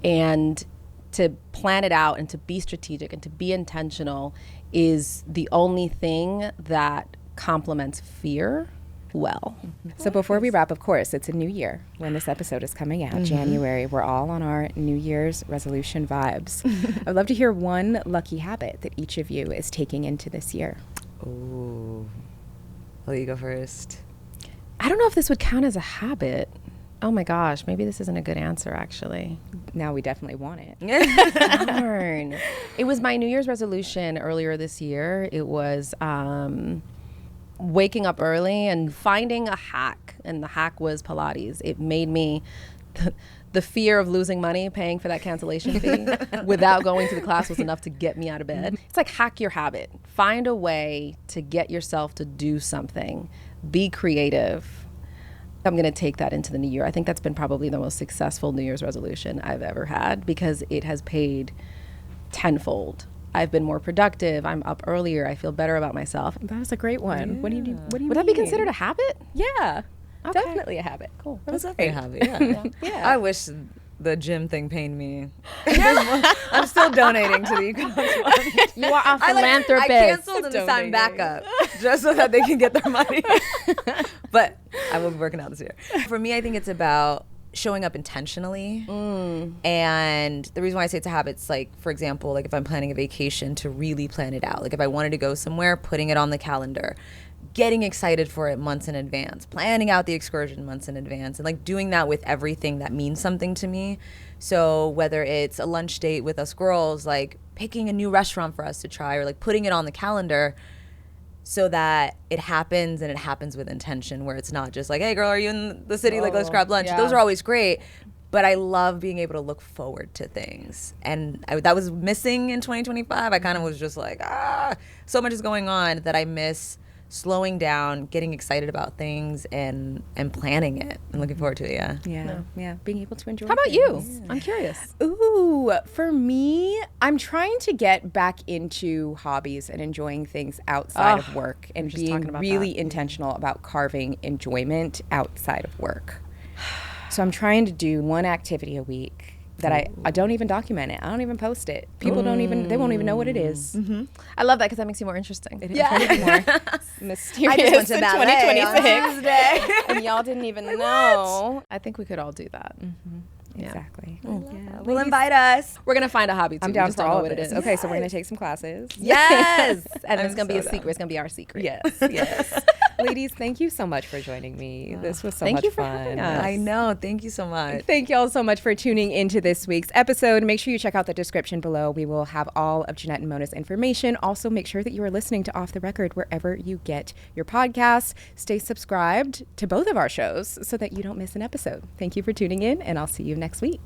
And to plan it out and to be strategic and to be intentional is the only thing that complements fear well. So before we wrap, of course, it's a new year when this episode is coming out, January. We're all on our New Year's resolution vibes. I'd love to hear one lucky habit that each of you is taking into this year. Ooh. I'll let you go first. I don't know if this would count as a habit. Oh my gosh, maybe this isn't a good answer, actually. Now we definitely want it. Darn. It was my New Year's resolution earlier this year. It was waking up early and finding a hack, and the hack was Pilates. It made me the fear of losing money paying for that cancellation fee without going to the class was enough to get me out of bed. It's like hack your habit. Find a way to get yourself to do something. Be creative. I'm going to take that into the new year. I think that's been probably the most successful New Year's resolution I've ever had because it has paid tenfold. I've been more productive. I'm up earlier. I feel better about myself. That was a great one. Yeah. What do you Would that be considered a habit? Yeah, Okay. definitely a habit. Cool. That's definitely a habit, yeah. Yeah. I wish the gym thing paid me. I'm still donating to the Equinox Fund. You are a I philanthropist. canceled and signed back up just so that they can get their money. But I will be working out this year. For me, I think it's about showing up intentionally. And the reason why I say it's a habit, it's like, for example, like if I'm planning a vacation, to really plan it out. Like if I wanted to go somewhere, putting it on the calendar, getting excited for it months in advance, planning out the excursion months in advance, and like doing that with everything that means something to me. So whether it's a lunch date with us girls, like picking a new restaurant for us to try, or like putting it on the calendar so that it happens, and it happens with intention, where it's not just like, hey girl, are you in the city? Like, let's grab lunch. yeah. Those are always great. But I love being able to look forward to things. And that was missing in 2025. I kind of was just like, so much is going on that I miss slowing down, getting excited about things, and planning it and looking forward to it. Yeah. Being able to enjoy. How about you? things. I'm curious. Ooh, for me, I'm trying to get back into hobbies and enjoying things outside of work, and just being talking about really that. intentional about carving enjoyment outside of work. So I'm trying to do one activity a week that I don't even document it. I don't even post it. People they won't even know what it is. I love that because that makes you more interesting. I'm trying to be more mysterious I just went to in ballet on 2026. Tuesday. And y'all didn't even know. I think we could all do that. Yeah. Exactly. Well, invite us. We're going to find a hobby too. I'm We down just for don't know all what of it this. is. Okay, so we're going to take some classes. Yes. And I'm it's going to be a so secret. down. It's going to be our secret. Yes. Ladies, thank you so much for joining me. This was so Thank much you for fun. having us. I know. Thank you so much. Thank you all so much for tuning into this week's episode. Make sure you check out the description below. We will have all of Jeannette and Mona's information. Also, make sure that you are listening to Off the Record wherever you get your podcasts. Stay subscribed to both of our shows so that you don't miss an episode. Thank you for tuning in, and I'll see you next week.